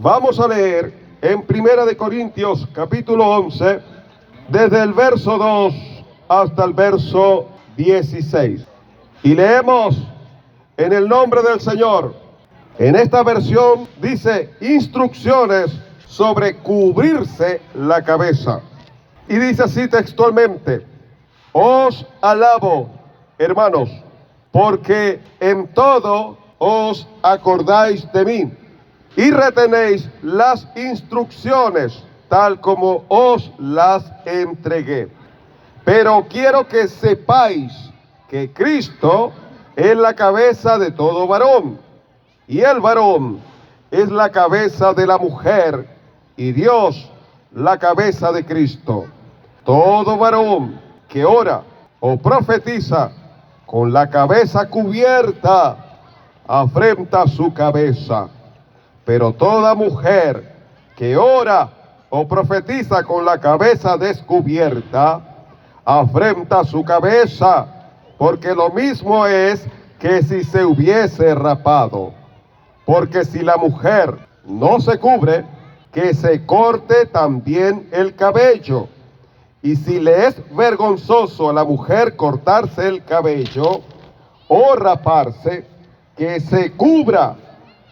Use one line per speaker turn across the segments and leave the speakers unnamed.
Vamos a leer en Primera de Corintios capítulo 11, desde el verso 2 hasta el verso 16. Y leemos en el nombre del Señor. En esta versión dice instrucciones sobre cubrirse la cabeza. Y dice así textualmente: os alabo, hermanos, porque en todo os acordáis de mí y retenéis las instrucciones tal como os las entregué. Pero quiero que sepáis que Cristo es la cabeza de todo varón, y el varón es la cabeza de la mujer, y Dios la cabeza de Cristo. Todo varón que ora o profetiza con la cabeza cubierta afrenta su cabeza, pero toda mujer que ora o profetiza con la cabeza descubierta afrenta su cabeza, porque lo mismo es que si se hubiese rapado. Porque si la mujer no se cubre, que se corte también el cabello. Y si le es vergonzoso a la mujer cortarse el cabello o raparse, que se cubra,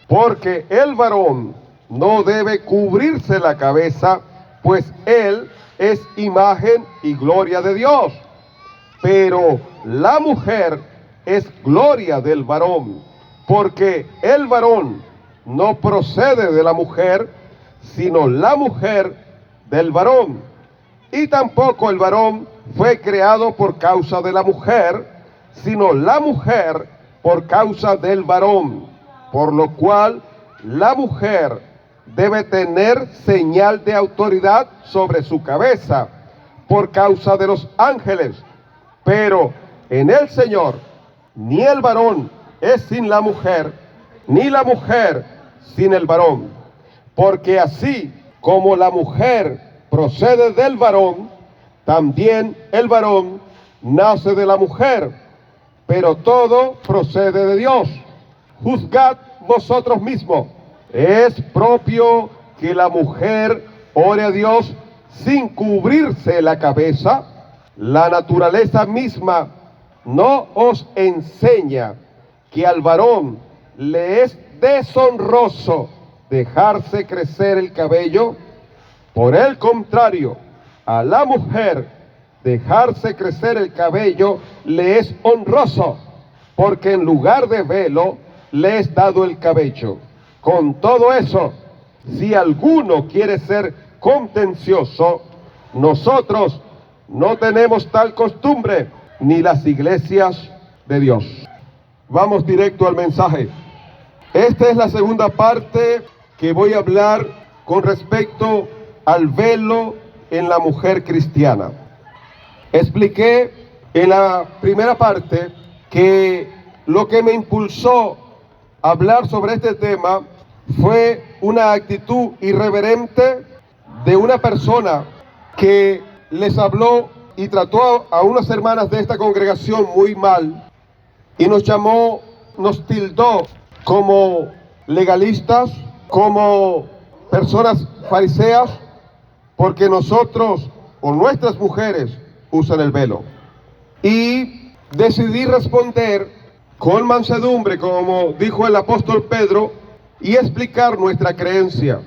porque el varón no debe cubrirse la cabeza, pues él es imagen y gloria de Dios. Pero la mujer es gloria del varón, porque el varón no procede de la mujer, sino la mujer del varón. Y tampoco el varón fue creado por causa de la mujer, sino la mujer por causa del varón. Por lo cual la mujer debe tener señal de autoridad sobre su cabeza, por causa de los ángeles. Pero en el Señor, ni el varón es sin la mujer, ni la mujer sin el varón. Porque así como la mujer procede del varón, también el varón nace de la mujer, pero todo procede de Dios. Juzgad vosotros mismos. ¿Es propio que la mujer ore a Dios sin cubrirse la cabeza? La naturaleza misma no os enseña que al varón le es deshonroso dejarse crecer el cabello. Por el contrario, a la mujer dejarse crecer el cabello le es honroso, porque en lugar de velo le es dado el cabello. Con todo eso, si alguno quiere ser contencioso, nosotros no tenemos tal costumbre, ni las iglesias de Dios. Vamos directo al mensaje. Esta es la segunda parte que voy a hablar con respecto al velo en la mujer cristiana. Expliqué en la primera parte que lo que me impulsó a hablar sobre este tema fue una actitud irreverente de una persona que les habló y trató a unas hermanas de esta congregación muy mal y nos llamó, nos tildó como legalistas, como personas fariseas, porque nosotros o nuestras mujeres usan el velo. Y decidí responder con mansedumbre, como dijo el apóstol Pedro, y explicar nuestra creencia,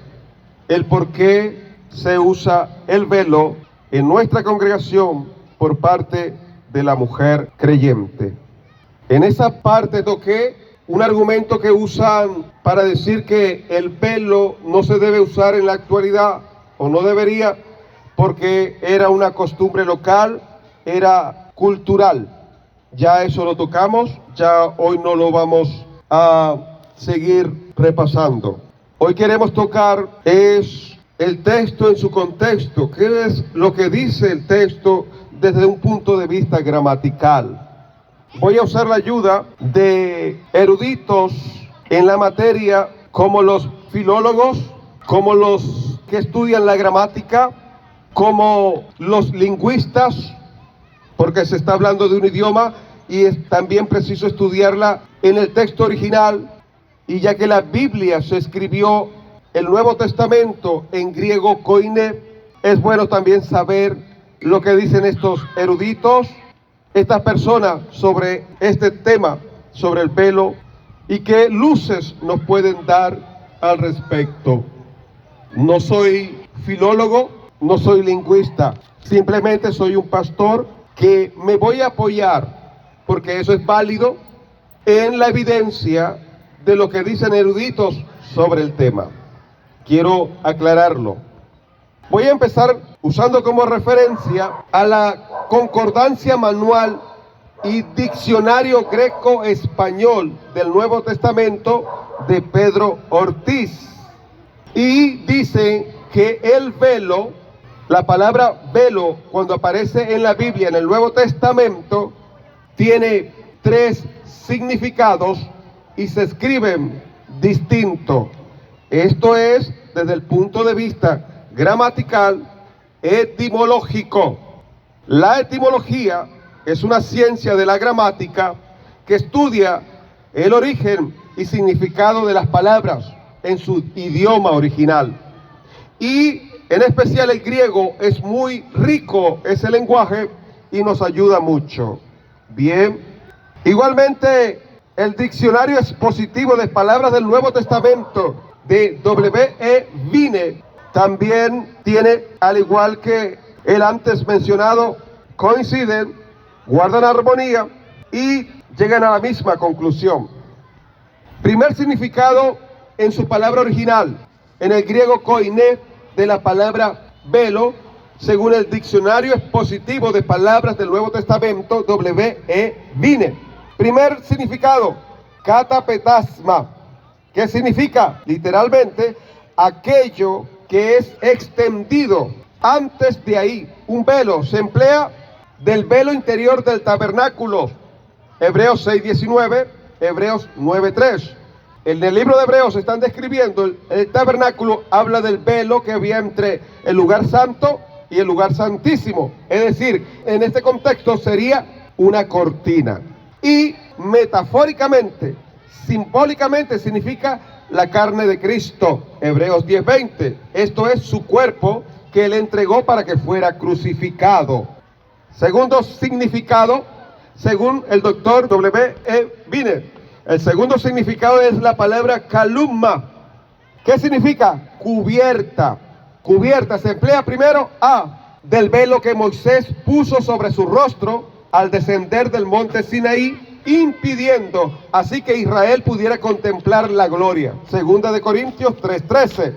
el por qué se usa el velo en nuestra congregación por parte de la mujer creyente. En esa parte toqué un argumento que usan para decir que el velo no se debe usar en la actualidad, o no debería, porque era una costumbre local, era cultural. Ya eso lo tocamos, ya hoy no lo vamos a seguir repasando. Hoy queremos tocar es el texto en su contexto. ¿Qué es lo que dice el texto desde un punto de vista gramatical? Voy a usar la ayuda de eruditos en la materia, como los filólogos, como los que estudian la gramática, como los lingüistas, porque se está hablando de un idioma y es también preciso estudiarla en el texto original. Y ya que la Biblia se escribió el Nuevo Testamento en griego koine, es bueno también saber lo que dicen estos eruditos, estas personas sobre este tema, sobre el velo, y qué luces nos pueden dar al respecto. No soy filólogo, no soy lingüista, simplemente soy un pastor que me voy a apoyar, porque eso es válido, en la evidencia de lo que dicen eruditos sobre el tema. Quiero aclararlo. Voy a empezar usando como referencia a la Concordancia Manual y Diccionario Greco-Español del Nuevo Testamento de Pedro Ortiz. Y dice que el velo, la palabra velo, cuando aparece en la Biblia, en el Nuevo Testamento, tiene 3 significados y se escriben distinto. Esto es desde el punto de vista gramatical, etimológico. La etimología es una ciencia de la gramática que estudia el origen y significado de las palabras en su idioma original. Y en especial el griego es muy rico ese lenguaje y nos ayuda mucho. Bien, igualmente el diccionario expositivo de palabras del Nuevo Testamento de W.E. Vine también tiene, al igual que el antes mencionado, coinciden, guardan armonía y llegan a la misma conclusión. Primer significado en su palabra original, en el griego koine, de la palabra velo, según el diccionario expositivo de palabras del Nuevo Testamento, W.E. Vine. Primer significado, katapetasma, que significa literalmente aquello que es extendido. Antes de ahí, un velo se emplea del velo interior del tabernáculo. Hebreos 6:19, Hebreos 9:3. En el libro de Hebreos están describiendo el tabernáculo, habla del velo que había entre el lugar santo y el lugar santísimo. Es decir, en este contexto sería una cortina. Y metafóricamente, simbólicamente significa la carne de Cristo. Hebreos 10:20. Esto es su cuerpo que él entregó para que fuera crucificado. Segundo significado, según el doctor W.E. Vine, el segundo significado es la palabra kalumma. ¿Qué significa? Cubierta. Cubierta se emplea primero del velo que Moisés puso sobre su rostro al descender del monte Sinaí, impidiendo así que Israel pudiera contemplar la gloria. Segunda de Corintios 3:13.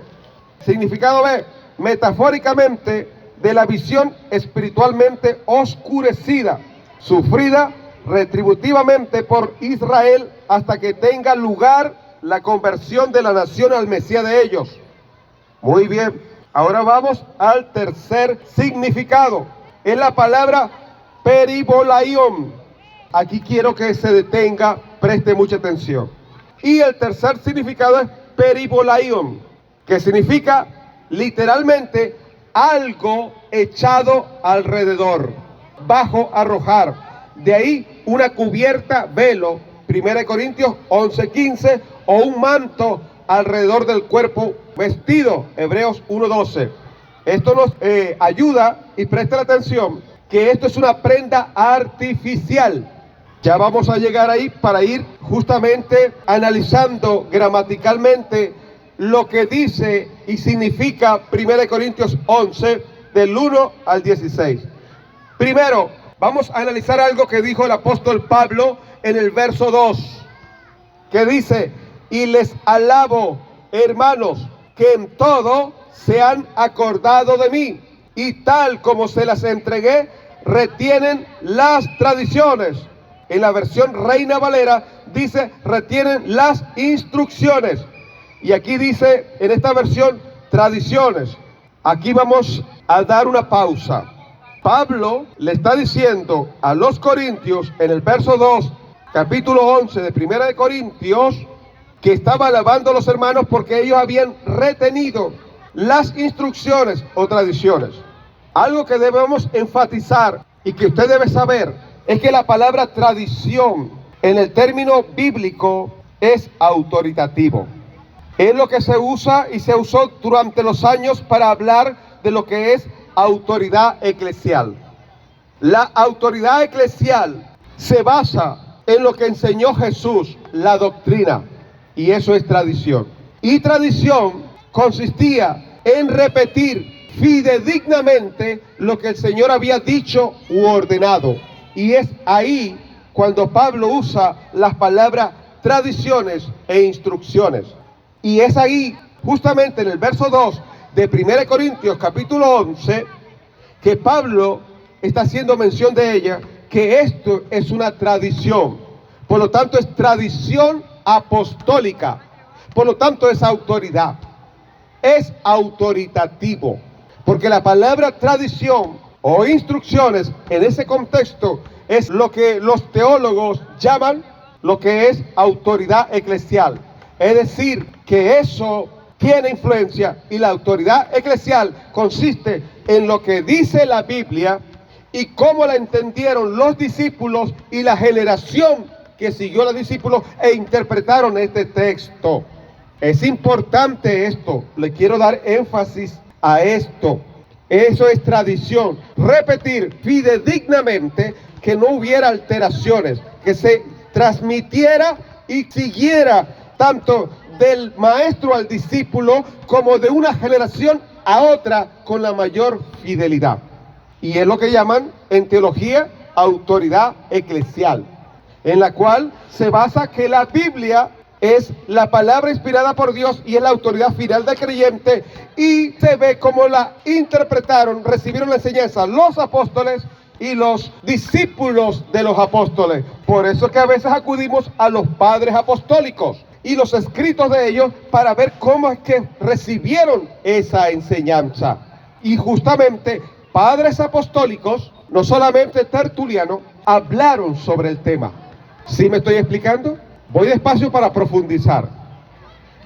Significado B, metafóricamente, de la visión espiritualmente oscurecida, sufrida retributivamente por Israel hasta que tenga lugar la conversión de la nación al Mesías de ellos. Muy bien, ahora vamos al tercer significado. Es la palabra peribolaion. Aquí quiero que se detenga, preste mucha atención. Y el tercer significado es peribolaion, que significa literalmente algo echado alrededor, bajo, arrojar. De ahí una cubierta, velo, 1 Corintios 11:15, o un manto alrededor del cuerpo, vestido, Hebreos 1:12. Esto nos ayuda, y presta la atención, que esto es una prenda artificial. Ya vamos a llegar ahí para ir justamente analizando gramaticalmente lo que dice y significa 1 Corintios 11, del 1 al 16. Primero, vamos a analizar algo que dijo el apóstol Pablo en el verso 2, que dice: y les alabo, hermanos, que en todo se han acordado de mí, y tal como se las entregué, retienen las tradiciones. En la versión Reina Valera dice: retienen las instrucciones. Y aquí dice, en esta versión, tradiciones. Aquí vamos a dar una pausa. Pablo le está diciendo a los corintios, en el verso 2, capítulo 11 de 1 de Corintios, que estaba alabando a los hermanos porque ellos habían retenido las instrucciones o tradiciones. Algo que debemos enfatizar y que usted debe saber es que la palabra tradición en el término bíblico es autoritativo. Es lo que se usa y se usó durante los años para hablar de lo que es autoridad eclesial. La autoridad eclesial se basa en lo que enseñó Jesús, la doctrina, y eso es tradición. Y tradición consistía en repetir fidedignamente lo que el Señor había dicho u ordenado. Y es ahí cuando Pablo usa las palabras tradiciones e instrucciones. Y es ahí, justamente en el verso 2 de 1 Corintios capítulo 11, que Pablo está haciendo mención de ella, que esto es una tradición. Por lo tanto, es tradición apostólica. Por lo tanto, es autoridad. Es autoritativo. Porque la palabra tradición o instrucciones en ese contexto es lo que los teólogos llaman lo que es autoridad eclesial. Es decir, que eso tiene influencia, y la autoridad eclesial consiste en lo que dice la Biblia y cómo la entendieron los discípulos y la generación que siguió a los discípulos e interpretaron este texto. Es importante esto, le quiero dar énfasis a esto. Eso es tradición, repetir fidedignamente, que no hubiera alteraciones, que se transmitiera y siguiera tanto del maestro al discípulo como de una generación a otra con la mayor fidelidad. Y es lo que llaman en teología autoridad eclesial, en la cual se basa que la Biblia es la palabra inspirada por Dios y es la autoridad final del creyente, y se ve cómo la interpretaron, recibieron la enseñanza los apóstoles y los discípulos de los apóstoles. Por eso que a veces acudimos a los padres apostólicos y los escritos de ellos para ver cómo es que recibieron esa enseñanza. Y justamente padres apostólicos, no solamente Tertuliano, hablaron sobre el tema. ¿Sí me estoy explicando? Voy despacio para profundizar.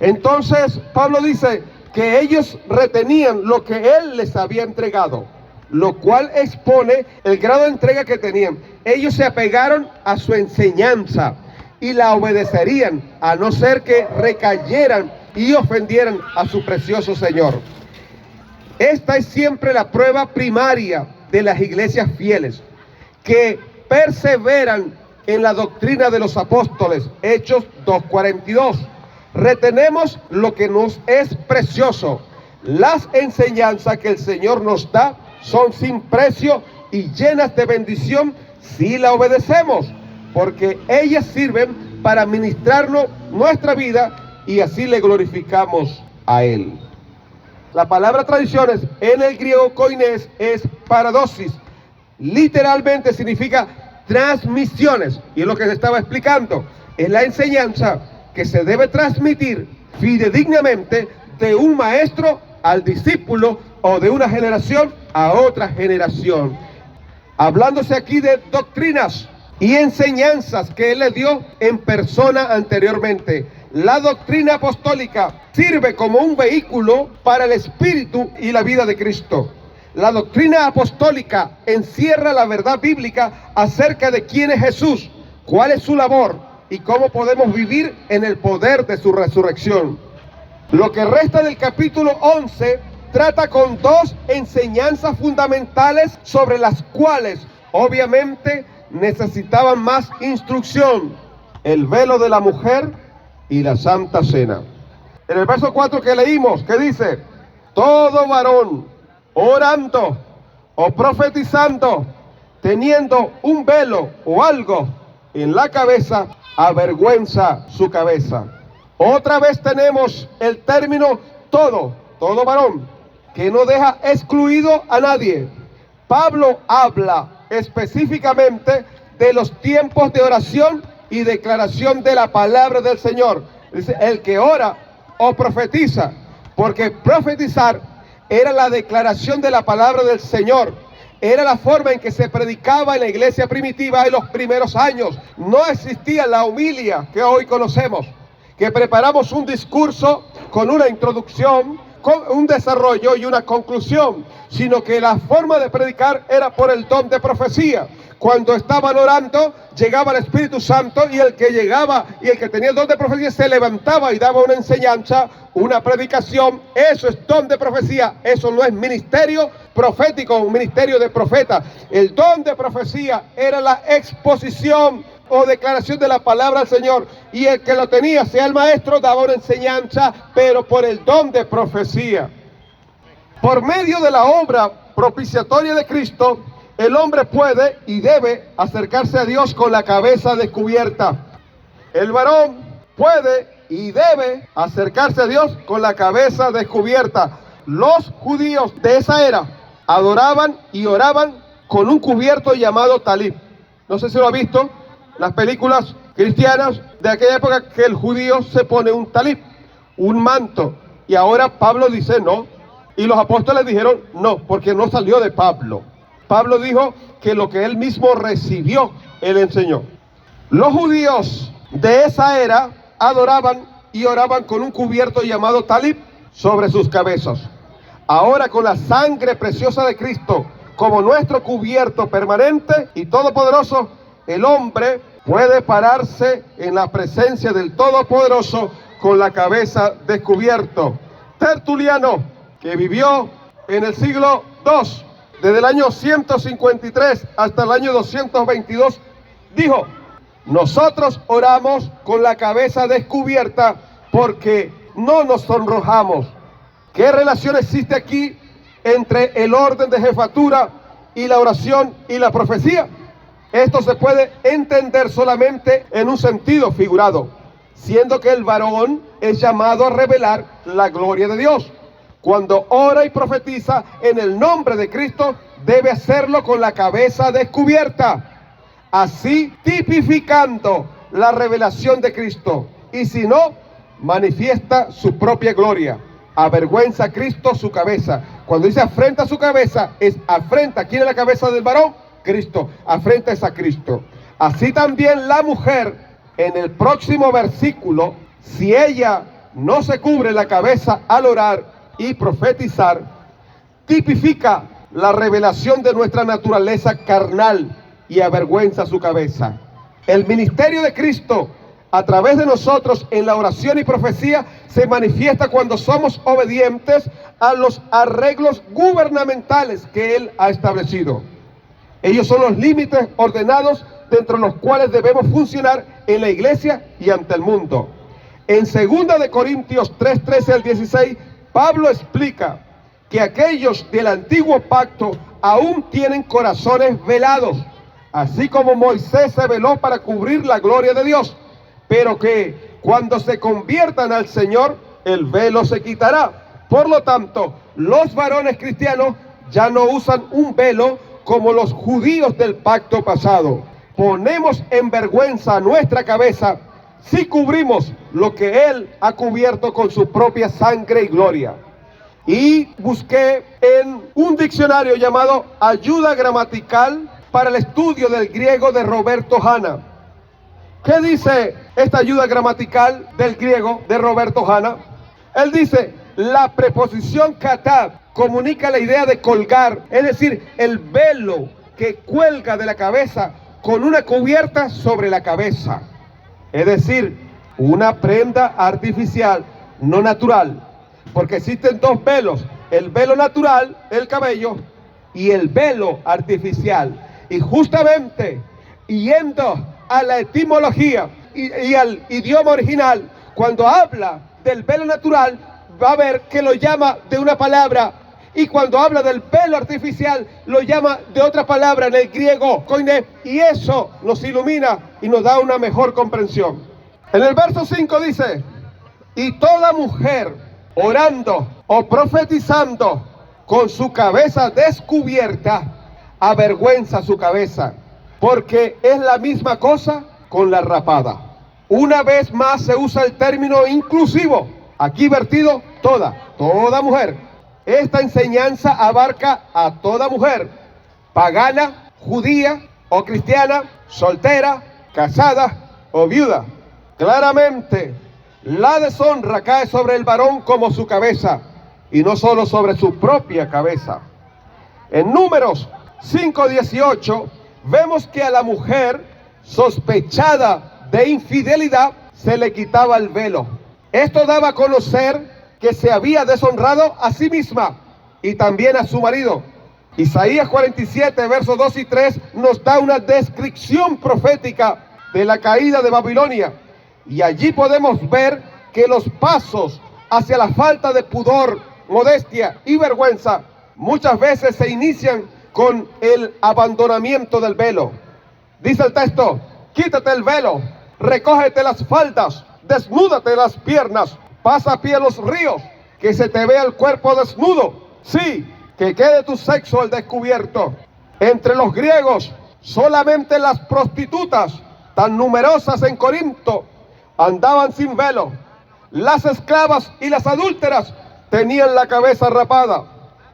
Entonces Pablo dice que ellos retenían lo que él les había entregado, lo cual expone el grado de entrega que tenían. Ellos se apegaron a su enseñanza y la obedecerían, a no ser que recayeran y ofendieran a su precioso Señor. Esta es siempre la prueba primaria de las iglesias fieles, que perseveran en la doctrina de los apóstoles. Hechos 2:42. Retenemos lo que nos es precioso. Las enseñanzas que el Señor nos da son sin precio y llenas de bendición si la obedecemos, porque ellas sirven para ministrarnos nuestra vida y así le glorificamos a Él. La palabra tradiciones en el griego koines es paradosis. Literalmente significa transmisiones, y es lo que se estaba explicando. Es la enseñanza que se debe transmitir fidedignamente de un maestro al discípulo o de una generación a otra generación. Hablándose aquí de doctrinas y enseñanzas que él le dio en persona anteriormente. La doctrina apostólica sirve como un vehículo para el espíritu y la vida de Cristo. La doctrina apostólica encierra la verdad bíblica acerca de quién es Jesús, cuál es su labor y cómo podemos vivir en el poder de su resurrección. Lo que resta del capítulo 11 trata con dos enseñanzas fundamentales sobre las cuales obviamente necesitaban más instrucción: el velo de la mujer y la Santa Cena. En el verso 4 que leímos, que dice: todo varón orando o profetizando, teniendo un velo o algo en la cabeza, avergüenza su cabeza. Otra vez tenemos el término todo varón, que no deja excluido a nadie. Pablo habla específicamente de los tiempos de oración y declaración de la palabra del Señor. Dice, el que ora o profetiza, porque profetizar era la declaración de la palabra del Señor. Era la forma en que se predicaba en la iglesia primitiva en los primeros años. No existía la homilia que hoy conocemos, que preparamos un discurso con una introducción, con un desarrollo y una conclusión, sino que la forma de predicar era por el don de profecía. Cuando estaban orando, llegaba el Espíritu Santo, y el que llegaba y el que tenía el don de profecía se levantaba y daba una enseñanza, una predicación. Eso es don de profecía. Eso no es ministerio profético, un ministerio de profeta. El don de profecía era la exposición o declaración de la palabra del Señor, y el que lo tenía, sea el maestro, daba una enseñanza, pero por el don de profecía. Por medio de la obra propiciatoria de Cristo, el hombre puede y debe acercarse a Dios con la cabeza descubierta. El varón puede y debe acercarse a Dios con la cabeza descubierta. Los judíos de esa era adoraban y oraban con un cubierto llamado talib. No sé si lo ha visto, las películas cristianas de aquella época, que el judío se pone un talib, un manto. Y ahora Pablo dice no. Y los apóstoles dijeron no, porque no salió de Pablo. Pablo dijo que lo que él mismo recibió, él enseñó. Los judíos de esa era adoraban y oraban con un cubierto llamado talib sobre sus cabezas. Ahora, con la sangre preciosa de Cristo como nuestro cubierto permanente y todopoderoso, el hombre puede pararse en la presencia del Todopoderoso con la cabeza descubierta. Tertuliano, que vivió en el siglo II, desde el año 153 hasta el año 222, dijo: nosotros oramos con la cabeza descubierta porque no nos sonrojamos. ¿Qué relación existe aquí entre el orden de jefatura y la oración y la profecía? Esto se puede entender solamente en un sentido figurado, siendo que el varón es llamado a revelar la gloria de Dios. Cuando ora y profetiza en el nombre de Cristo, debe hacerlo con la cabeza descubierta, así tipificando la revelación de Cristo. Y si no, manifiesta su propia gloria. Avergüenza a Cristo su cabeza. Cuando dice afrenta su cabeza, es afrenta. ¿Quién es la cabeza del varón? Cristo. Afrenta es a Cristo. Así también la mujer, en el próximo versículo, si ella no se cubre la cabeza al orar y profetizar, tipifica la revelación de nuestra naturaleza carnal y avergüenza su cabeza. El ministerio de Cristo a través de nosotros en la oración y profecía se manifiesta cuando somos obedientes a los arreglos gubernamentales que Él ha establecido. Ellos son los límites ordenados dentro de los cuales debemos funcionar en la iglesia y ante el mundo. En 2 de Corintios 3:13 al 16, Pablo explica que aquellos del antiguo pacto aún tienen corazones velados, así como Moisés se veló para cubrir la gloria de Dios, pero que cuando se conviertan al Señor, el velo se quitará. Por lo tanto, los varones cristianos ya no usan un velo como los judíos del pacto pasado. Ponemos en vergüenza nuestra cabeza si cubrimos lo que Él ha cubierto con su propia sangre y gloria. Y busqué en un diccionario llamado Ayuda Gramatical para el estudio del griego de Roberto Hanna. ¿Qué dice esta ayuda gramatical del griego de Roberto Hanna? Él dice: la preposición katab comunica la idea de colgar, es decir, el velo que cuelga de la cabeza con una cubierta sobre la cabeza. Es decir, una prenda artificial, no natural. Porque existen dos velos: el velo natural, el cabello, y el velo artificial. Y justamente, yendo a la etimología y al idioma original, cuando habla del velo natural, va a ver que lo llama de una palabra, y cuando habla del velo artificial, lo llama de otra palabra en el griego, koine, y eso nos ilumina y nos da una mejor comprensión. En el verso 5 dice: y toda mujer orando o profetizando con su cabeza descubierta, avergüenza su cabeza, porque es la misma cosa con la rapada. Una vez más se usa el término inclusivo, aquí vertido toda mujer. Esta enseñanza abarca a toda mujer, pagana, judía o cristiana, soltera, casada o viuda. Claramente, la deshonra cae sobre el varón como su cabeza, y no solo sobre su propia cabeza. En Números 5:18 vemos que a la mujer sospechada de infidelidad se le quitaba el velo. Esto daba a conocer que se había deshonrado a sí misma y también a su marido. Isaías 47, versos 2 y 3 nos da una descripción profética de la caída de Babilonia. Y allí podemos ver que los pasos hacia la falta de pudor, modestia y vergüenza muchas veces se inician con el abandonamiento del velo. Dice el texto: quítate el velo, recógete las faldas, desnúdate las piernas, pasa a pie los ríos, que se te vea el cuerpo desnudo. Sí, que quede tu sexo al descubierto. Entre los griegos, solamente las prostitutas, tan numerosas en Corinto, andaban sin velo. Las esclavas y las adúlteras tenían la cabeza rapada.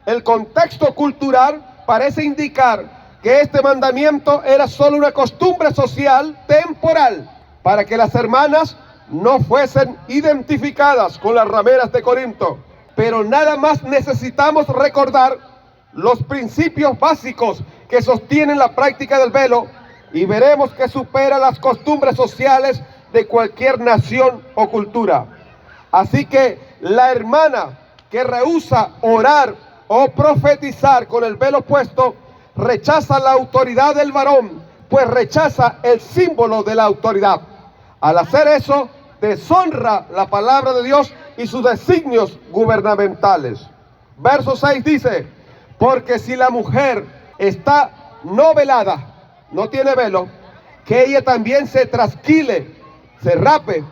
El contexto cultural parece indicar que este mandamiento era solo una costumbre social temporal para que las hermanas no fuesen identificadas con las rameras de Corinto. Pero nada más necesitamos recordar los principios básicos que sostienen la práctica del velo y veremos que supera las costumbres sociales de cualquier nación o cultura. Así que la hermana que rehúsa orar o profetizar con el velo puesto rechaza la autoridad del varón, pues rechaza el símbolo de la autoridad. Al hacer eso, deshonra la palabra de Dios y sus designios gubernamentales. Verso 6 dice: porque si la mujer está no velada, no tiene velo, que ella también se trasquile, se rape.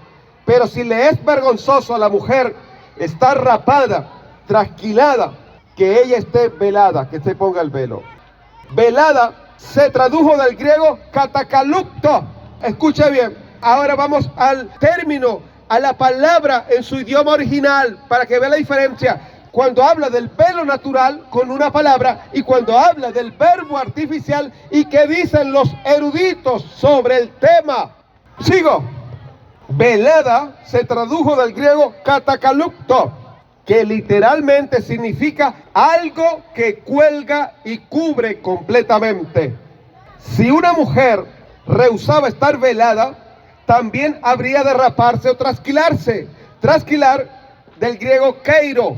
Pero si le es vergonzoso a la mujer estar rapada, trasquilada, que ella esté velada, que se ponga el velo. Velada se tradujo del griego katakalupto. Escuche bien. Ahora vamos al término, a la palabra en su idioma original, para que vea la diferencia. Cuando habla del velo natural con una palabra y cuando habla del verbo artificial, y qué dicen los eruditos sobre el tema. Sigo. Velada se tradujo del griego katakalupto, que literalmente significa algo que cuelga y cubre completamente. Si una mujer rehusaba estar velada, también habría de raparse o trasquilarse. Trasquilar, del griego keiro,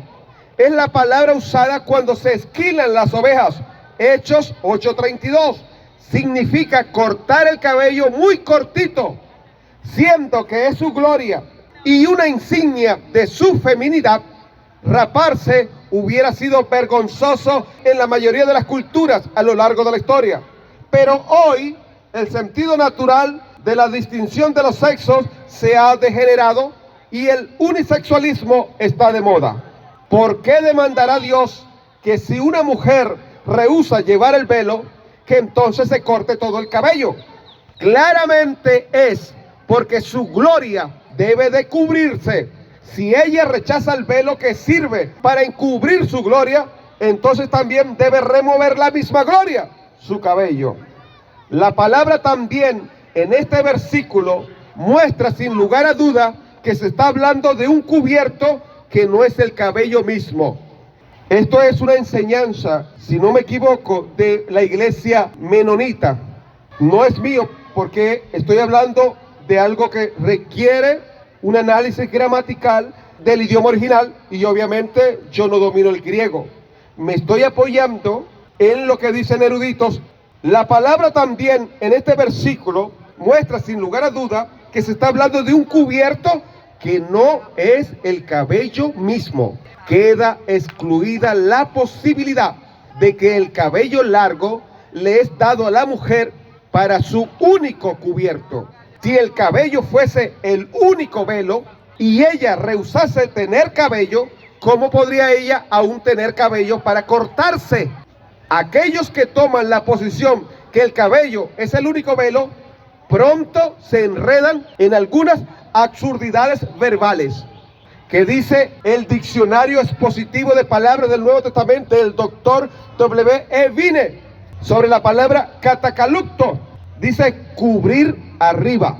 es la palabra usada cuando se esquilan las ovejas. Hechos 8:32. Significa cortar el cabello muy cortito, siendo que es su gloria y una insignia de su feminidad. Raparse hubiera sido vergonzoso en la mayoría de las culturas a lo largo de la historia. Pero hoy el sentido natural de la distinción de los sexos se ha degenerado y el unisexualismo está de moda. ¿Por qué demandará Dios que si una mujer rehúsa llevar el velo, que entonces se corte todo el cabello? Claramente es porque su gloria debe de cubrirse. Si ella rechaza el velo que sirve para encubrir su gloria, entonces también debe remover la misma gloria, su cabello. La palabra también en este versículo muestra sin lugar a duda que se está hablando de un cubierto que no es el cabello mismo. Esto es una enseñanza, si no me equivoco, de la iglesia menonita. No es mío porque estoy hablando de algo que requiere un análisis gramatical del idioma original y obviamente yo no domino el griego. Me estoy apoyando en lo que dicen eruditos. La palabra también en este versículo muestra sin lugar a duda que se está hablando de un cubierto que no es el cabello mismo. Queda excluida la posibilidad de que el cabello largo le es dado a la mujer para su único cubierto. Si el cabello fuese el único velo y ella rehusase tener cabello, ¿cómo podría ella aún tener cabello para cortarse? Aquellos que toman la posición que el cabello es el único velo, pronto se enredan en algunas absurdidades verbales que dice el diccionario expositivo de palabras del Nuevo Testamento del doctor W.E. Vine sobre la palabra katakalupto. Dice cubrir arriba.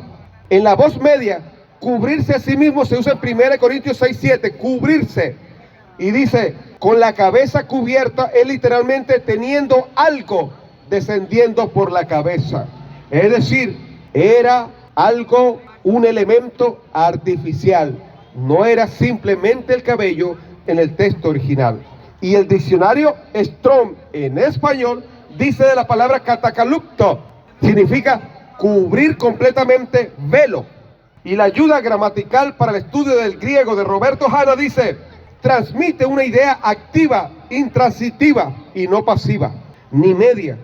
En la voz media, cubrirse a sí mismo se usa en 1 Corintios 6:7, cubrirse. Y dice, con la cabeza cubierta es literalmente teniendo algo descendiendo por la cabeza. Es decir, era algo, un elemento artificial. No era simplemente el cabello en el texto original. Y el diccionario Strong en español dice de la palabra catacalupto, significa cubrir completamente, velo. Y la ayuda gramatical para el estudio del griego de Roberto Hanna dice: transmite una idea activa, intransitiva y no pasiva, ni media.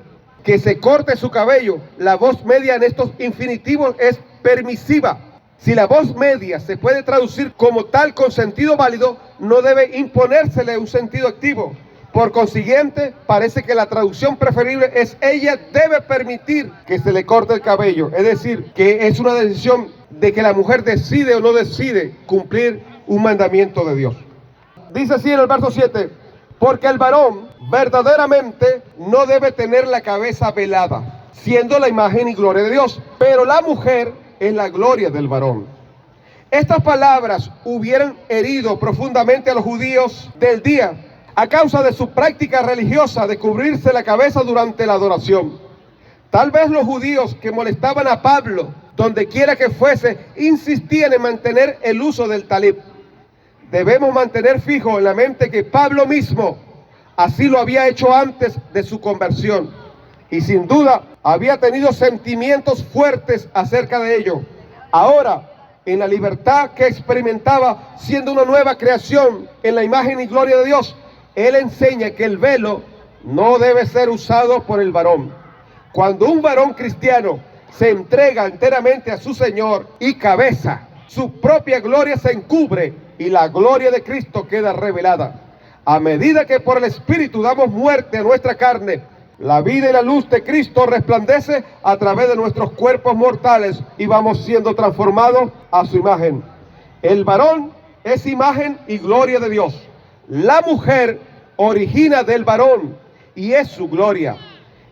Que se corte su cabello. La voz media en estos infinitivos es permisiva. Si la voz media se puede traducir como tal con sentido válido, no debe imponérsele un sentido activo. Por consiguiente, parece que la traducción preferible es: ella debe permitir que se le corte el cabello. Es decir, que es una decisión de que la mujer decide o no decide cumplir un mandamiento de Dios. Dice así en el verso 7: porque el varón verdaderamente no debe tener la cabeza velada, siendo la imagen y gloria de Dios, pero la mujer es la gloria del varón. Estas palabras hubieran herido profundamente a los judíos del día a causa de su práctica religiosa de cubrirse la cabeza durante la adoración. Tal vez los judíos que molestaban a Pablo, donde quiera que fuese, insistían en mantener el uso del talib. Debemos mantener fijo en la mente que Pablo mismo así lo había hecho antes de su conversión, y sin duda había tenido sentimientos fuertes acerca de ello. Ahora, en la libertad que experimentaba siendo una nueva creación en la imagen y gloria de Dios, él enseña que el velo no debe ser usado por el varón. Cuando un varón cristiano se entrega enteramente a su Señor y cabeza, su propia gloria se encubre y la gloria de Cristo queda revelada. A medida que por el Espíritu damos muerte a nuestra carne, la vida y la luz de Cristo resplandece a través de nuestros cuerpos mortales y vamos siendo transformados a su imagen. El varón es imagen y gloria de Dios. La mujer origina del varón y es su gloria.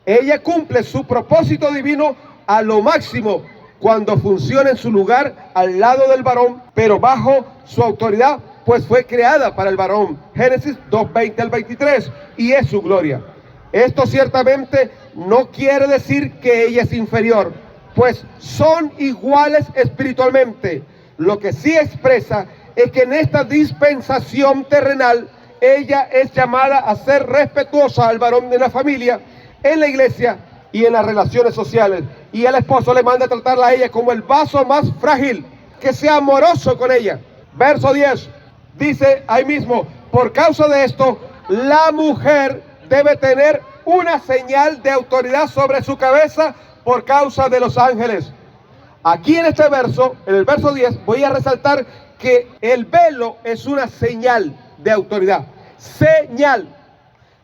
Ella cumple su propósito divino a lo máximo cuando funciona en su lugar al lado del varón, pero bajo su autoridad, pues fue creada para el varón. Génesis 2:20 al 23, y es su gloria. Esto ciertamente no quiere decir que ella es inferior, pues son iguales espiritualmente. Lo que sí expresa es que en esta dispensación terrenal, ella es llamada a ser respetuosa al varón de la familia, en la iglesia y en las relaciones sociales. Y el esposo le manda a tratarla a ella como el vaso más frágil, que sea amoroso con ella. Verso 10, dice ahí mismo: por causa de esto, la mujer debe tener una señal de autoridad sobre su cabeza por causa de los ángeles. Aquí en este verso, en el verso 10, voy a resaltar que el velo es una señal de autoridad. Señal.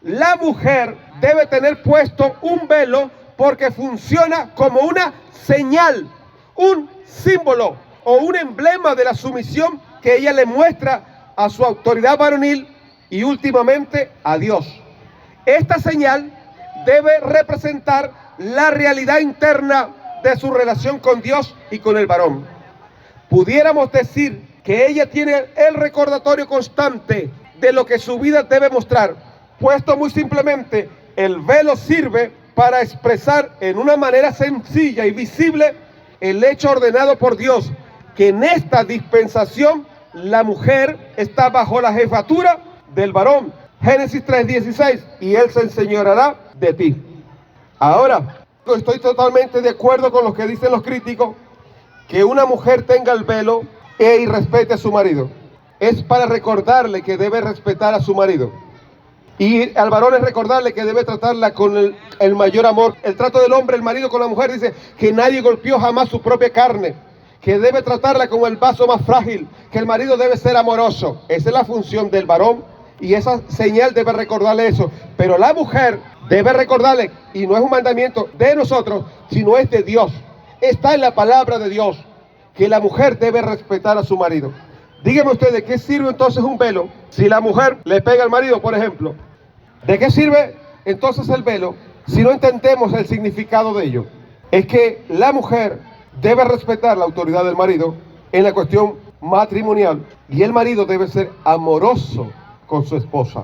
La mujer debe tener puesto un velo porque funciona como una señal, un símbolo o un emblema de la sumisión que ella le muestra a su autoridad varonil y últimamente a Dios. Esta señal debe representar la realidad interna de su relación con Dios y con el varón. Pudiéramos decir que ella tiene el recordatorio constante de lo que su vida debe mostrar. Puesto muy simplemente, el velo sirve para expresar en una manera sencilla y visible el hecho ordenado por Dios, que en esta dispensación la mujer está bajo la jefatura del varón. Génesis 3:16, y él se enseñoreará de ti. Ahora, estoy totalmente de acuerdo con lo que dicen los críticos, que una mujer tenga el velo y respete a su marido. Es para recordarle que debe respetar a su marido. Y al varón es recordarle que debe tratarla con el mayor amor. El trato del hombre, el marido con la mujer, dice que nadie golpeó jamás su propia carne, que debe tratarla como el vaso más frágil, que el marido debe ser amoroso. Esa es la función del varón y esa señal debe recordarle eso. Pero la mujer debe recordarle, y no es un mandamiento de nosotros, sino es de Dios. Está en la palabra de Dios, que la mujer debe respetar a su marido. Díganme ustedes, ¿de qué sirve entonces un velo si la mujer le pega al marido, por ejemplo? ¿De qué sirve entonces el velo si no entendemos el significado de ello? Es que la mujer debe respetar la autoridad del marido en la cuestión matrimonial y el marido debe ser amoroso con su esposa.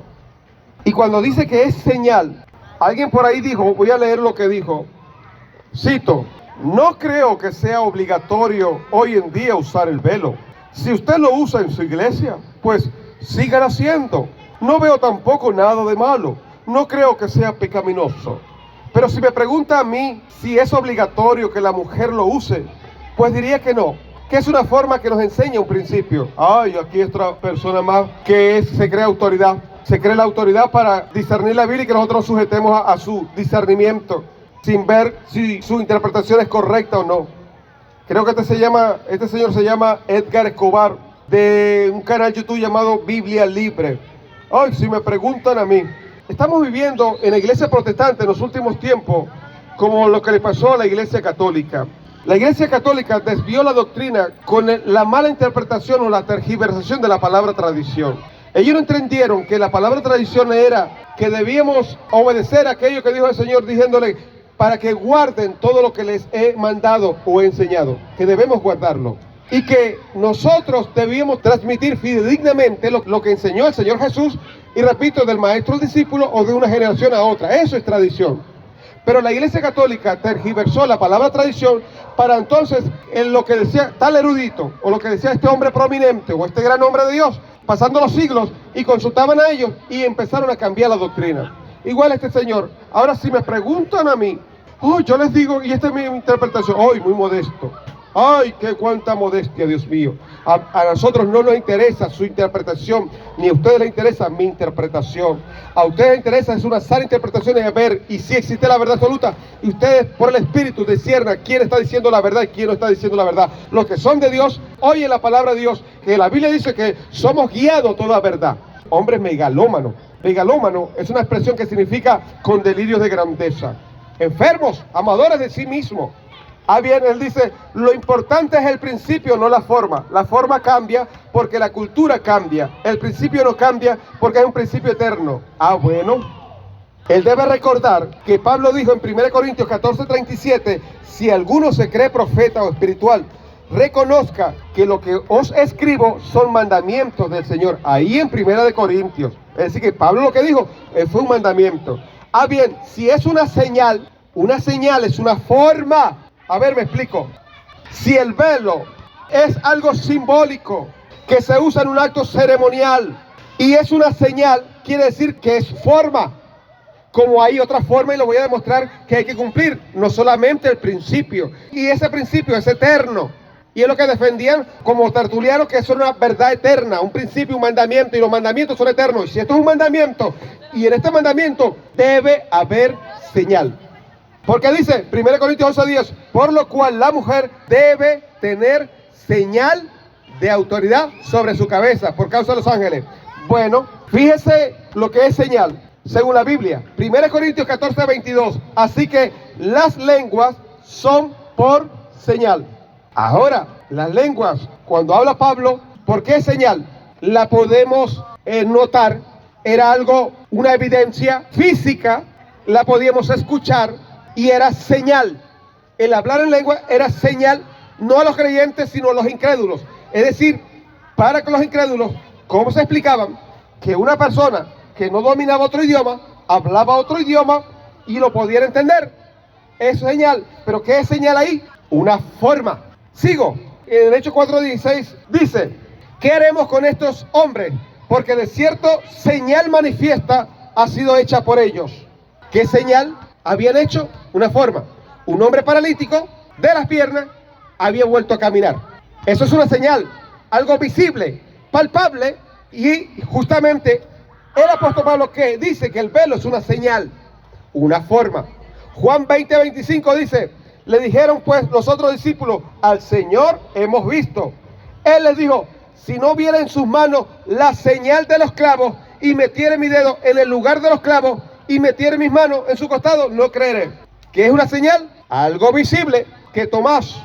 Y cuando dice que es señal, Alguien por ahí dijo, voy a leer lo que dijo, cito: no creo que sea obligatorio hoy en día usar el velo. Si usted lo usa en su iglesia, pues sígalo haciendo. No veo tampoco nada de malo. No creo que sea pecaminoso. Pero si me pregunta a mí si es obligatorio que la mujer lo use, pues diría que no, que es una forma que nos enseña un principio. Ay, aquí otra persona más que se cree autoridad. Se cree la autoridad para discernir la Biblia y que nosotros nos sujetemos a su discernimiento, sin ver si su interpretación es correcta o no. Creo que este señor se llama Edgar Escobar, de un canal YouTube llamado Biblia Libre. Ay, si me preguntan a mí, estamos viviendo en la iglesia protestante en los últimos tiempos como lo que le pasó a la iglesia católica. La iglesia católica desvió la doctrina con la mala interpretación o la tergiversación de la palabra tradición. Ellos no entendieron que la palabra tradición era que debíamos obedecer a aquello que dijo el Señor, diciéndole para que guarden todo lo que les he mandado o he enseñado, que debemos guardarlo. Y que nosotros debíamos transmitir fidedignamente lo que enseñó el Señor Jesús, y repito, del maestro al discípulo o de una generación a otra. Eso es tradición. Pero la iglesia católica tergiversó la palabra tradición para entonces, en lo que decía tal erudito, o lo que decía este hombre prominente, o este gran hombre de Dios, pasando los siglos, y consultaban a ellos, y empezaron a cambiar la doctrina. Igual este señor. Ahora, si me preguntan a mí, yo les digo, y esta es mi interpretación, muy modesto. Ay, qué cuánta modestia, Dios mío. A nosotros no nos interesa su interpretación, ni a ustedes les interesa mi interpretación. A ustedes les interesa es una sana interpretación, es ver y si existe la verdad absoluta. Y ustedes por el Espíritu disciernan quién está diciendo la verdad y quién no está diciendo la verdad. Los que son de Dios, oyen la palabra de Dios, que la Biblia dice que somos guiados a toda verdad. Hombres megalómanos. Megalómano es una expresión que significa con delirios de grandeza. Enfermos, amadores de sí mismos. Bien, él dice, lo importante es el principio, no la forma. La forma cambia porque la cultura cambia. El principio no cambia porque es un principio eterno. Bueno. Él debe recordar que Pablo dijo en 1 Corintios 14:37, si alguno se cree profeta o espiritual, reconozca que lo que os escribo son mandamientos del Señor. Ahí en 1 Corintios. Es decir, que Pablo lo que dijo fue un mandamiento. Bien, si es una señal es una forma. A ver, me explico. Si el velo es algo simbólico que se usa en un acto ceremonial y es una señal, quiere decir que es forma. Como hay otra forma, y lo voy a demostrar, que hay que cumplir, no solamente el principio. Y ese principio es eterno. Y es lo que defendían como tertulianos, que eso era una verdad eterna, un principio, un mandamiento, y los mandamientos son eternos. Y si esto es un mandamiento, y en este mandamiento debe haber señal. Porque dice 1 Corintios 11:10, por lo cual la mujer debe tener señal de autoridad sobre su cabeza por causa de los ángeles. Bueno, fíjese lo que es señal, según la Biblia. 1 Corintios 14:22, así que las lenguas son por señal. Ahora, las lenguas, cuando habla Pablo, ¿por qué señal? La podemos notar, era algo, una evidencia física, la podíamos escuchar, y era señal. El hablar en lengua era señal, no a los creyentes, sino a los incrédulos. Es decir, para que los incrédulos, ¿cómo se explicaban? Que una persona que no dominaba otro idioma, hablaba otro idioma y lo podían entender. Eso es señal. ¿Pero qué es señal ahí? Una forma. Sigo. En Hechos 4:16 dice, ¿qué haremos con estos hombres? Porque de cierto señal manifiesta ha sido hecha por ellos. ¿Qué señal habían hecho? Una forma. Un hombre paralítico de las piernas había vuelto a caminar. Eso es una señal, algo visible, palpable, y justamente el apóstol Pablo que dice que el velo es una señal, una forma. Juan 20:25 dice, le dijeron pues los otros discípulos, al Señor hemos visto. Él les dijo, si no viera en sus manos la señal de los clavos y metiere mi dedo en el lugar de los clavos y metiere mis manos en su costado, no creeré. ¿Qué es una señal? Algo visible que Tomás,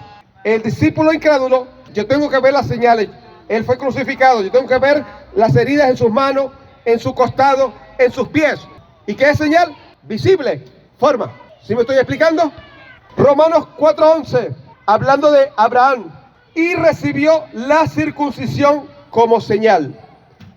el discípulo incrédulo, yo tengo que ver las señales. Él fue crucificado, yo tengo que ver las heridas en sus manos, en su costado, en sus pies. ¿Y qué es señal? Visible, forma. ¿Sí me estoy explicando? Romanos 4:11, hablando de Abraham, y recibió la circuncisión como señal,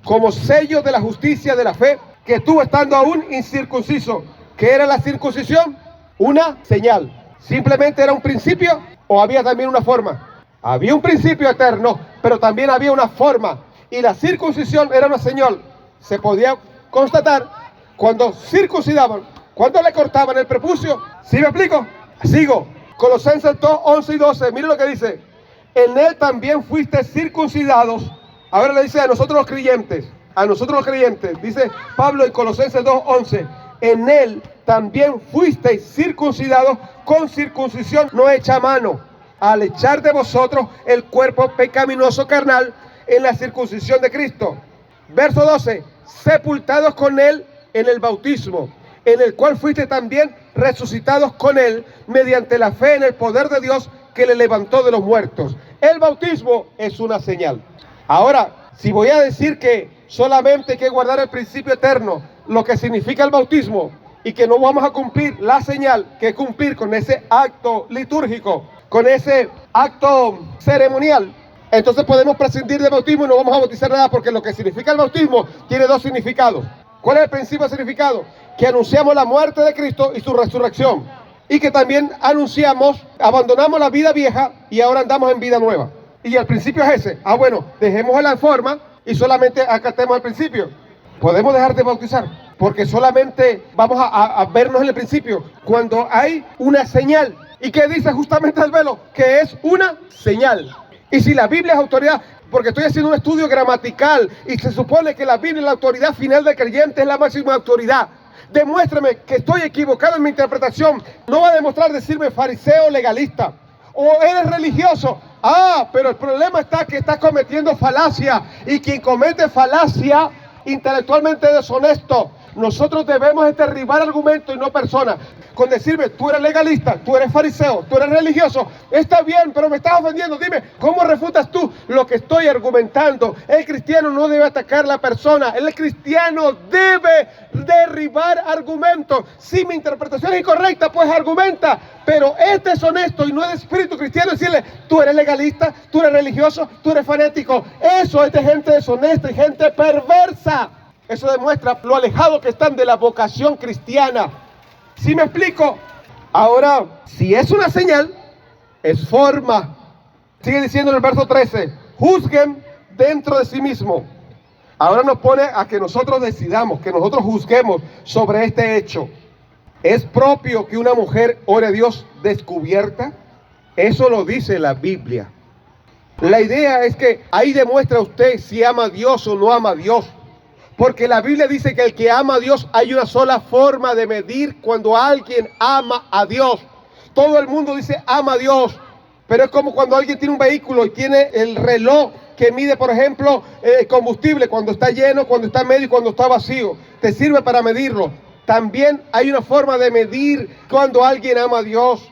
como sello de la justicia de la fe, que tú estando aún incircunciso, ¿Qué era la circuncisión? Una señal. ¿Simplemente era un principio o había también una forma? Había un principio eterno, pero también había una forma. Y la circuncisión era una señal. Se podía constatar cuando circuncidaban, cuando le cortaban el prepucio. ¿Sí me explico? Sigo. Colosenses 2, 11 y 12. Miren lo que dice. En él también fuiste circuncidados. Ahora le dice a nosotros los creyentes. A nosotros los creyentes. Dice Pablo en Colosenses 2, 11. En él también fuisteis circuncidados con circuncisión no hecha a mano, al echar de vosotros el cuerpo pecaminoso carnal en la circuncisión de Cristo. Verso 12. Sepultados con él en el bautismo, en el cual fuiste también resucitados con él mediante la fe en el poder de Dios que le levantó de los muertos. El bautismo es una señal. Ahora, si voy a decir que solamente hay que guardar el principio eterno, lo que significa el bautismo, y que no vamos a cumplir la señal, que es cumplir con ese acto litúrgico, con ese acto ceremonial, entonces podemos prescindir del bautismo y no vamos a bautizar nada, porque lo que significa el bautismo tiene dos significados. ¿Cuál es el principal significado? Que anunciamos la muerte de Cristo y su resurrección, y que también anunciamos, abandonamos la vida vieja y ahora andamos en vida nueva. Y el principio es ese. Bueno, dejemos la forma y solamente acatemos el principio. Podemos dejar de bautizar, porque solamente vamos a vernos en el principio, cuando hay una señal. ¿Y qué dice justamente el velo? Que es una señal. Y si la Biblia es autoridad, porque estoy haciendo un estudio gramatical y se supone que la Biblia es la autoridad final del creyente, es la máxima autoridad. Demuéstrame que estoy equivocado en mi interpretación. No va a demostrar decirme fariseo legalista o eres religioso. Pero el problema está que estás cometiendo falacia, y quien comete falacia intelectualmente deshonesto. Nosotros debemos derribar argumentos y no personas. Con decirme, tú eres legalista, tú eres fariseo, tú eres religioso, está bien, pero me estás ofendiendo. Dime, ¿cómo refutas tú lo que estoy argumentando? El cristiano no debe atacar a la persona. El cristiano debe derribar argumentos. Si mi interpretación es incorrecta, pues argumenta. Pero este es honesto y no es de espíritu cristiano decirle, tú eres legalista, tú eres religioso, tú eres fanático. Eso es de gente deshonesta y gente perversa. Eso demuestra lo alejado que están de la vocación cristiana. ¿Sí me explico? Ahora, si es una señal, es forma. Sigue diciendo en el verso 13, juzguen dentro de sí mismo. Ahora nos pone a que nosotros decidamos, que nosotros juzguemos sobre este hecho. ¿Es propio que una mujer ore a Dios descubierta? Eso lo dice la Biblia. La idea es que ahí demuestra usted si ama a Dios o no ama a Dios. Porque la Biblia dice que el que ama a Dios, hay una sola forma de medir cuando alguien ama a Dios. Todo el mundo dice ama a Dios, pero es como cuando alguien tiene un vehículo y tiene el reloj que mide, por ejemplo, el combustible, cuando está lleno, cuando está medio y cuando está vacío. Te sirve para medirlo. También hay una forma de medir cuando alguien ama a Dios.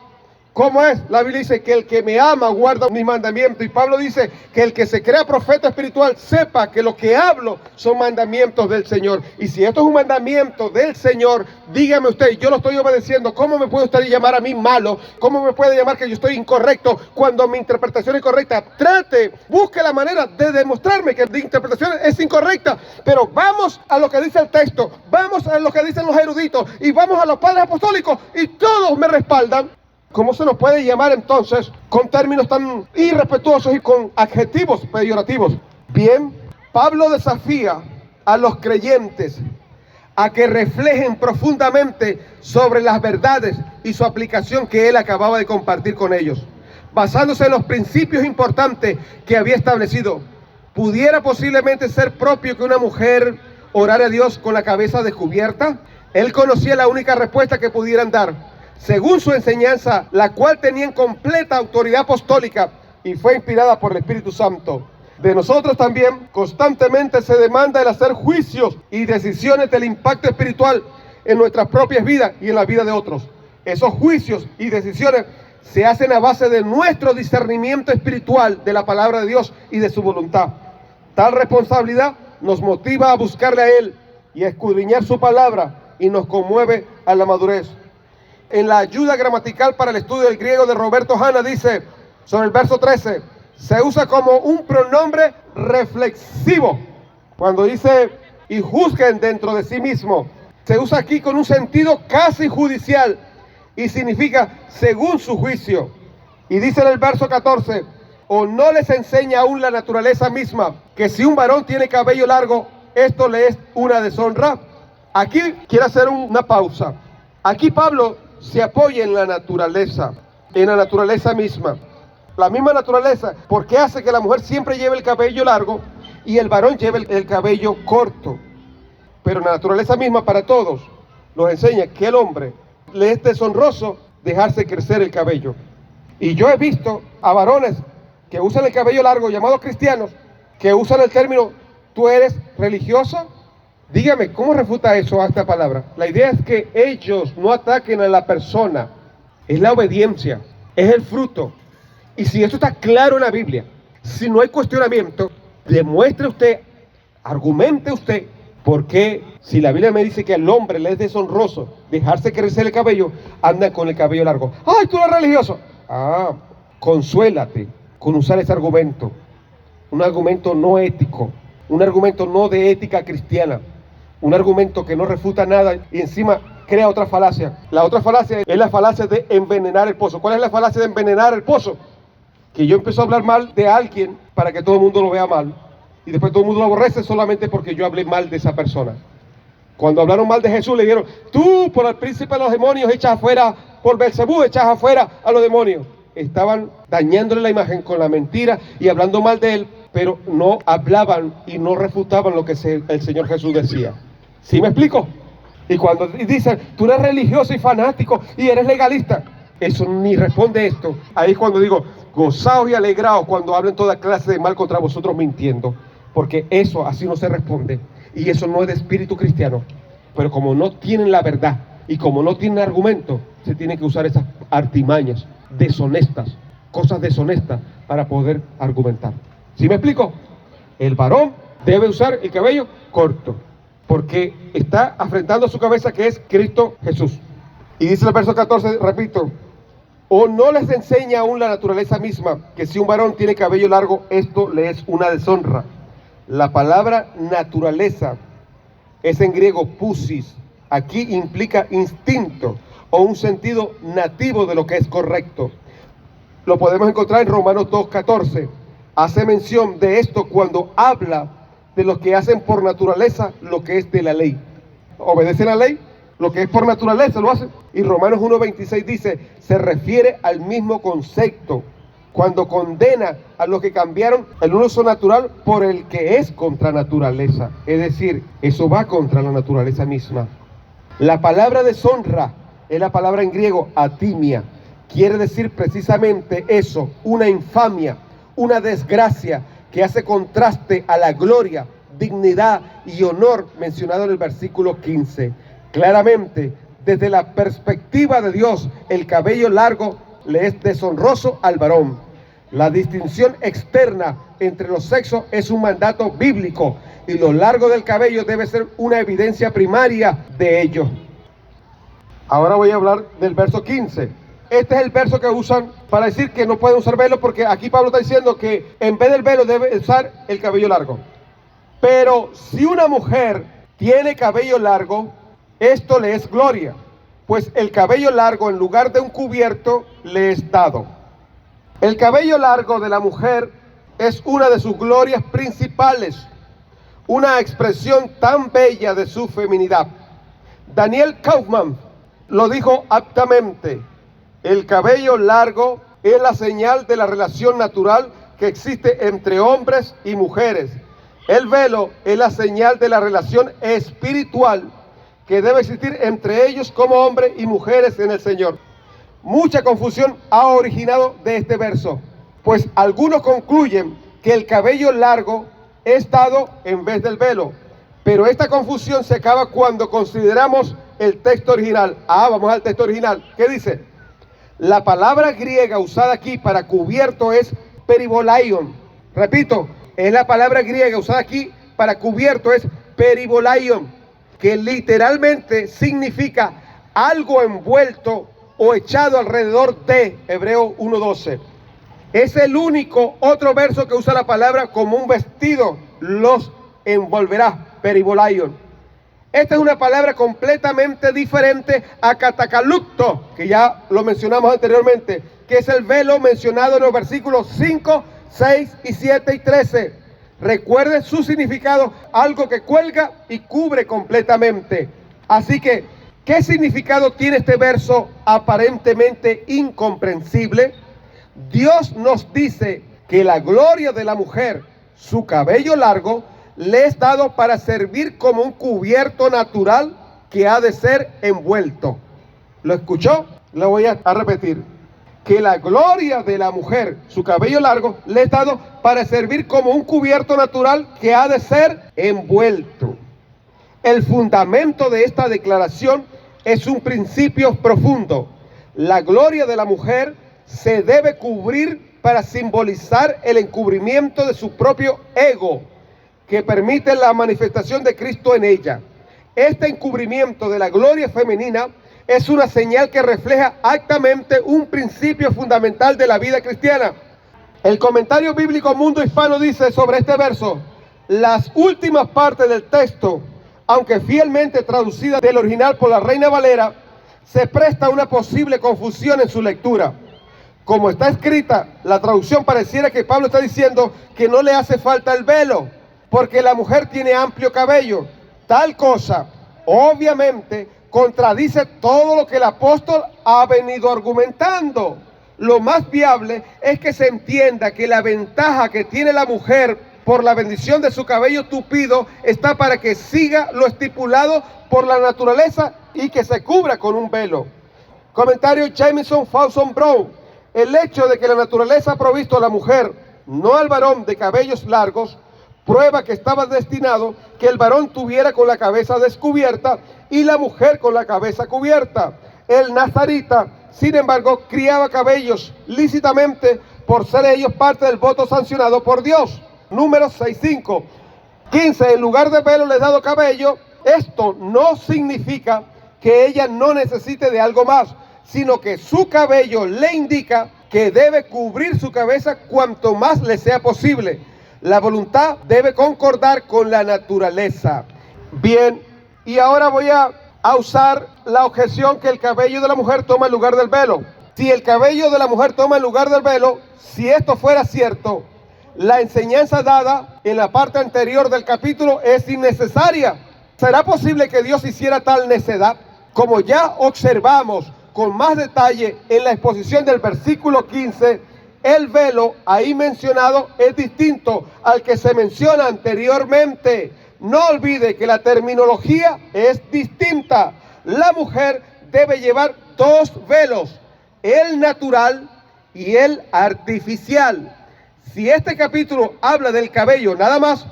¿Cómo es? La Biblia dice que el que me ama guarda mis mandamientos. Y Pablo dice que el que se crea profeta espiritual sepa que lo que hablo son mandamientos del Señor. Y si esto es un mandamiento del Señor, dígame usted, yo lo estoy obedeciendo. ¿Cómo me puede usted llamar a mí malo? ¿Cómo me puede llamar que yo estoy incorrecto cuando mi interpretación es correcta? Busque la manera de demostrarme que mi interpretación es incorrecta. Pero vamos a lo que dice el texto, vamos a lo que dicen los eruditos y vamos a los padres apostólicos y todos me respaldan. ¿Cómo se nos puede llamar entonces con términos tan irrespetuosos y con adjetivos peyorativos? Bien, Pablo desafía a los creyentes a que reflejen profundamente sobre las verdades y su aplicación que él acababa de compartir con ellos, basándose en los principios importantes que había establecido. ¿Pudiera posiblemente ser propio que una mujer orara a Dios con la cabeza descubierta? Él conocía la única respuesta que pudieran dar, según su enseñanza, la cual tenía en completa autoridad apostólica y fue inspirada por el Espíritu Santo. De nosotros también constantemente se demanda el hacer juicios y decisiones del impacto espiritual en nuestras propias vidas y en la vida de otros. Esos juicios y decisiones se hacen a base de nuestro discernimiento espiritual de la palabra de Dios y de su voluntad. Tal responsabilidad nos motiva a buscarle a Él y a escudriñar su palabra y nos conmueve a la madurez. En la ayuda gramatical para el estudio del griego de Roberto Hanna dice, sobre el verso 13, se usa como un pronombre reflexivo. Cuando dice, y juzguen dentro de sí mismo, Se usa aquí con un sentido casi judicial y significa según su juicio. Y dice en el verso 14, ¿o no les enseña aún la naturaleza misma que si un varón tiene cabello largo, esto le es una deshonra? Aquí quiero hacer una pausa. Aquí Pablo se apoya en la naturaleza misma. La misma naturaleza, porque hace que la mujer siempre lleve el cabello largo y el varón lleve el cabello corto. Pero la naturaleza misma para todos nos enseña que el hombre le es deshonroso dejarse crecer el cabello. Y yo he visto a varones que usan el cabello largo, llamados cristianos, que usan el término, ¿tú eres religioso? Dígame, ¿cómo refuta eso a esta palabra? La idea es que ellos no ataquen a la persona, es la obediencia, es el fruto. Y si esto está claro en la Biblia, si no hay cuestionamiento, demuestre usted, argumente usted, porque si la Biblia me dice que al hombre le es deshonroso dejarse crecer el cabello, anda con el cabello largo. ¡Ay, tú eres religioso! Consuélate con usar ese argumento, un argumento no ético, un argumento no de ética cristiana, un argumento que no refuta nada y encima crea otra falacia. La otra falacia es la falacia de envenenar el pozo. ¿Cuál es la falacia de envenenar el pozo? Que yo empiezo a hablar mal de alguien para que todo el mundo lo vea mal y después todo el mundo lo aborrece solamente porque yo hablé mal de esa persona. Cuando hablaron mal de Jesús le dijeron, tú por el príncipe de los demonios echas afuera, por Belcebú echas afuera a los demonios. Estaban dañándole la imagen con la mentira y hablando mal de él, pero no hablaban y no refutaban lo que el Señor Jesús decía. ¿Sí me explico? Y cuando dicen, tú eres religioso y fanático y eres legalista, eso ni responde esto. Ahí es cuando digo, gozaos y alegraos cuando hablen toda clase de mal contra vosotros mintiendo, porque eso así no se responde y eso no es de espíritu cristiano. Pero como no tienen la verdad y como no tienen argumento, se tienen que usar esas artimañas deshonestas, cosas deshonestas para poder argumentar. ¿Sí me explico? El varón debe usar el cabello corto porque está afrentando su cabeza, que es Cristo Jesús. Y dice el verso 14, repito, ¿o no les enseña aún la naturaleza misma que si un varón tiene cabello largo, esto le es una deshonra? La palabra naturaleza es en griego pusis. Aquí implica instinto o un sentido nativo de lo que es correcto. Lo podemos encontrar en Romanos 2:14. Hace mención de esto cuando habla de los que hacen por naturaleza lo que es de la ley. Obedecen la ley, lo que es por naturaleza lo hacen. Y Romanos 1:26 dice, se refiere al mismo concepto cuando condena a los que cambiaron el uso natural por el que es contra naturaleza. Es decir, eso va contra la naturaleza misma. La palabra deshonra es la palabra en griego atimia. Quiere decir precisamente eso, una infamia, una desgracia que hace contraste a la gloria, dignidad y honor mencionado en el versículo 15. Claramente, desde la perspectiva de Dios, el cabello largo le es deshonroso al varón. La distinción externa entre los sexos es un mandato bíblico y lo largo del cabello debe ser una evidencia primaria de ello. Ahora voy a hablar del verso 15. Este es el verso que usan para decir que no pueden usar velo, porque aquí Pablo está diciendo que en vez del velo debe usar el cabello largo. Pero si una mujer tiene cabello largo, esto le es gloria, pues el cabello largo en lugar de un cubierto le es dado. El cabello largo de la mujer es una de sus glorias principales, una expresión tan bella de su feminidad. Daniel Kaufman lo dijo aptamente: el cabello largo es la señal de la relación natural que existe entre hombres y mujeres. El velo es la señal de la relación espiritual que debe existir entre ellos como hombres y mujeres en el Señor. Mucha confusión ha originado de este verso, pues algunos concluyen que el cabello largo es dado en vez del velo, pero esta confusión se acaba cuando consideramos el texto original. Vamos al texto original. ¿Qué dice? La palabra griega usada aquí para cubierto es peribolaion. Repito, es la palabra griega usada aquí para cubierto es peribolaion, que literalmente significa algo envuelto o echado alrededor de. Hebreo 1:12. Es el único otro verso que usa la palabra como un vestido los envolverá, peribolaion. Esta es una palabra completamente diferente a catacalupto, que ya lo mencionamos anteriormente, que es el velo mencionado en los versículos 5, 6 y 7 y 13. Recuerde su significado, algo que cuelga y cubre completamente. Así que, ¿qué significado tiene este verso aparentemente incomprensible? Dios nos dice que la gloria de la mujer, su cabello largo, le es dado para servir como un cubierto natural que ha de ser envuelto. ¿Lo escuchó? Lo voy a repetir. Que la gloria de la mujer, su cabello largo, le es dado para servir como un cubierto natural que ha de ser envuelto. El fundamento de esta declaración es un principio profundo. La gloria de la mujer se debe cubrir para simbolizar el encubrimiento de su propio ego, que permite la manifestación de Cristo en ella. Este encubrimiento de la gloria femenina es una señal que refleja actamente un principio fundamental de la vida cristiana. El comentario bíblico Mundo Hispano dice sobre este verso: las últimas partes del texto, aunque fielmente traducida del original por la Reina Valera, se presta a una posible confusión en su lectura. Como está escrita, la traducción pareciera que Pablo está diciendo que no le hace falta el velo, porque la mujer tiene amplio cabello. Tal cosa, obviamente, contradice todo lo que el apóstol ha venido argumentando. Lo más viable es que se entienda que la ventaja que tiene la mujer por la bendición de su cabello tupido está para que siga lo estipulado por la naturaleza y que se cubra con un velo. Comentario Jamison Fawson Brown: el hecho de que la naturaleza ha provisto a la mujer, no al varón, de cabellos largos, prueba que estaba destinado que el varón tuviera con la cabeza descubierta y la mujer con la cabeza cubierta. El nazarita, sin embargo, criaba cabellos lícitamente por ser ellos parte del voto sancionado por Dios. Números 6:5. 15. En lugar de velo le he dado cabello. Esto no significa que ella no necesite de algo más, sino que su cabello le indica que debe cubrir su cabeza cuanto más le sea posible. La voluntad debe concordar con la naturaleza. Bien, y ahora voy a usar la objeción que el cabello de la mujer toma el lugar del velo. Si el cabello de la mujer toma el lugar del velo, si esto fuera cierto, la enseñanza dada en la parte anterior del capítulo es innecesaria. ¿Será posible que Dios hiciera tal necedad? Como ya observamos con más detalle en la exposición del versículo 15, el velo ahí mencionado es distinto al que se menciona anteriormente. No olvide que la terminología es distinta. La mujer debe llevar dos velos, el natural y el artificial. Si este capítulo habla del cabello nada más,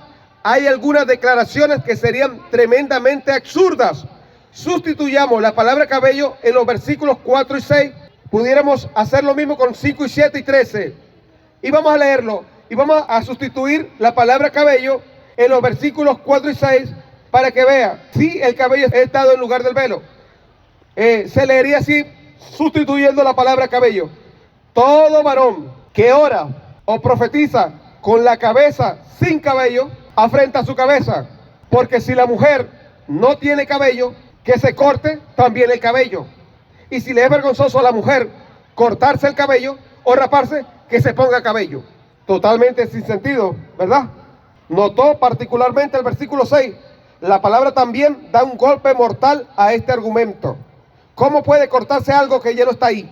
hay algunas declaraciones que serían tremendamente absurdas. Sustituyamos la palabra cabello en los versículos 4 y 6. Pudiéramos hacer lo mismo con 5 y 7 y 13. Y vamos a leerlo. Y vamos a sustituir la palabra cabello en los versículos 4 y 6 para que vea si el cabello es dado en lugar del velo. Se leería así, sustituyendo la palabra cabello: todo varón que ora o profetiza con la cabeza sin cabello, afrenta su cabeza. Porque si la mujer no tiene cabello, que se corte también el cabello. Y si le es vergonzoso a la mujer cortarse el cabello o raparse, que se ponga cabello. Totalmente sin sentido, ¿verdad? Notó particularmente el versículo 6. La palabra también da un golpe mortal a este argumento. ¿Cómo puede cortarse algo que ya no está ahí?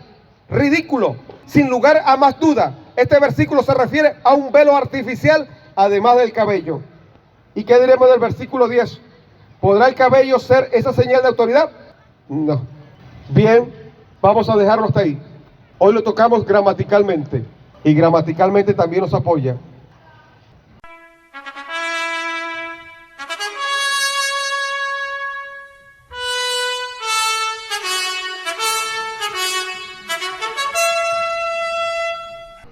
Ridículo. Sin lugar a más duda, este versículo se refiere a un velo artificial, además del cabello. ¿Y qué diremos del versículo 10? ¿Podrá el cabello ser esa señal de autoridad? No. Bien, vamos a dejarlo hasta ahí. Hoy lo tocamos gramaticalmente, y gramaticalmente también nos apoya.